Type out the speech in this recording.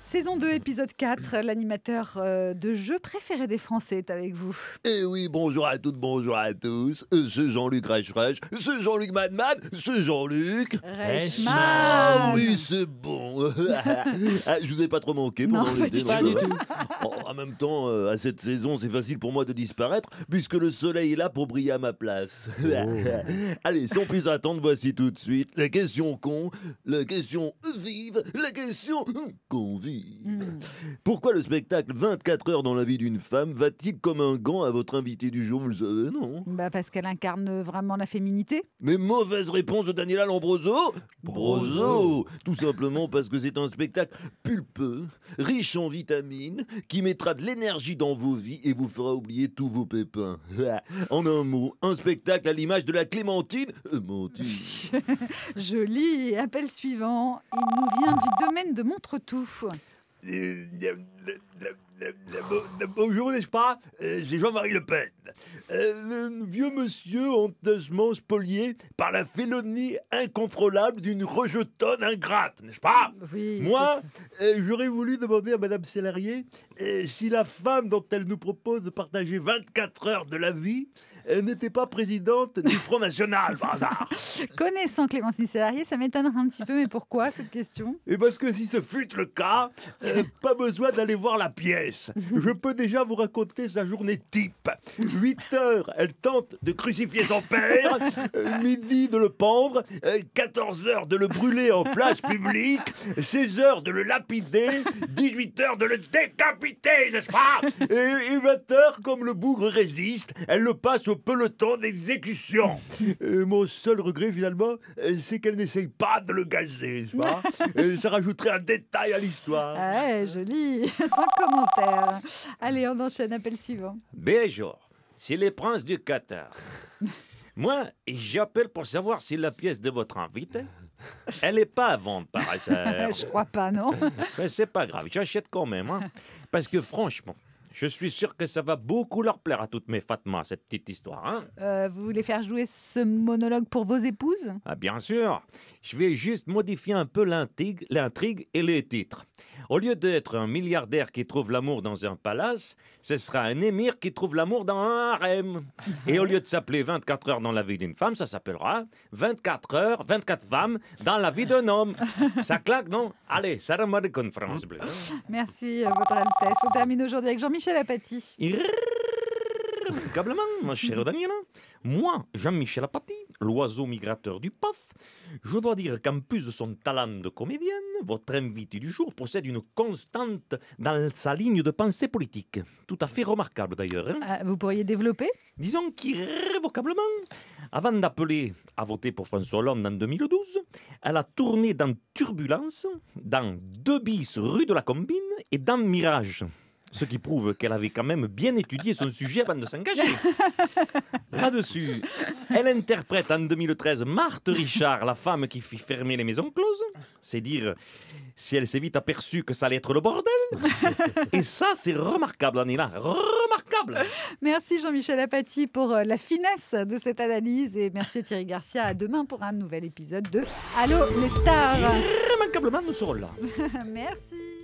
Saison 2, épisode 4, l'animateur de jeu préféré des Français est avec vous. Eh oui, bonjour à toutes, bonjour à tous. C'est Jean-Luc Reichreich, c'est Jean-Luc Madman, c'est Jean-Luc Reichmann. Ah oui, c'est bon. Je vous ai pas trop manqué pendant l'été. Pas du tout. En même temps, à cette saison, c'est facile pour moi de disparaître puisque le soleil est là pour briller à ma place. Allez, sans plus attendre, voici tout de suite la question con, la question vive, la question qu'on vit. Pourquoi le spectacle 24 heures dans la vie d'une femme va-t-il comme un gant à votre invité du jour? Vous le savez, non? Parce qu'elle incarne vraiment la féminité. Mais mauvaise réponse de Daniela Lombroso. Broso. Tout simplement parce que c'est un spectacle pulpeux, riche en vitamines, qui mettra de l'énergie dans vos vies et vous fera oublier tous vos pépins. En un mot, un spectacle à l'image de la Clémentine. Mentine. Joli. Appel suivant. Il nous vient du domaine de Montretout. Bonjour, n'est-ce pas? C'est Jean-Marie Le Pen. Le vieux monsieur honteusement spolié par la félonie incontrôlable d'une rejetonne ingrate, n'est-ce pas? Oui. Moi, j'aurais voulu demander à Madame Sélarié si la femme dont elle nous propose de partager 24 heures de la vie n'était pas présidente du Front National, par hasard. Connaissant Clémentine Sélarié, ça m'étonnerait un petit peu, mais pourquoi cette question? Et parce que si ce fut le cas, pas besoin d'aller voir la pièce. Je peux déjà vous raconter sa journée type. 8 heures, elle tente de crucifier son père. Midi, de le pendre. 14 heures, de le brûler en place publique. 16 heures, de le lapider. 18 heures, de le décapiter, n'est-ce pas? Et 20 heures, comme le bougre résiste, elle le passe au peloton d'exécution. Mon seul regret, finalement, c'est qu'elle n'essaye pas de le gazer, n'est-ce pas? Ça rajouterait un détail à l'histoire. Ah, joli. Sans commentaire. Allez, on enchaîne. Appel suivant. Bonjour, c'est le prince du Qatar. Moi, j'appelle pour savoir si la pièce de votre invité, elle n'est pas à vendre par hasard. Je crois pas, non? Mais c'est pas grave, j'achète quand même. Hein, parce que franchement, je suis sûr que ça va beaucoup leur plaire à toutes mes Fatma, cette petite histoire. Hein. Vous voulez faire jouer ce monologue pour vos épouses? Ah, bien sûr, je vais juste modifier un peu l'intrigue et les titres. Au lieu d'être un milliardaire qui trouve l'amour dans un palace, ce sera un émir qui trouve l'amour dans un harem. Et au lieu de s'appeler 24 heures dans la vie d'une femme, ça s'appellera 24 heures, 24 femmes dans la vie d'un homme. Ça claque, non? Allez, ça remarque une France bleue. Merci, Votre Altesse. On termine aujourd'hui avec Jean-Michel Apathy. Impeccablement, ma chère Daniela. Moi, Jean-Michel Apathy, l'oiseau migrateur du PAF, je dois dire qu'en plus de son talent de comédienne, votre invité du jour possède une constante dans sa ligne de pensée politique. Tout à fait remarquable d'ailleurs. Hein. Vous pourriez développer? Disons qu'irrévocablement, avant d'appeler à voter pour François Hollande en 2012, elle a tourné dans Turbulence, dans 2 bis rue de la Combine et dans Mirage. Ce qui prouve qu'elle avait quand même bien étudié son sujet avant de s'engager. Là-dessus, elle interprète en 2013 Marthe Richard, la femme qui fit fermer les maisons closes. C'est dire si elle s'est vite aperçue que ça allait être le bordel. Et ça, c'est remarquable, Anila. Remarquable. Merci Jean-Michel Apathy pour la finesse de cette analyse. Et merci Thierry Garcia. À demain pour un nouvel épisode de Allô les stars. Irrémanquablement, nous serons là. Merci.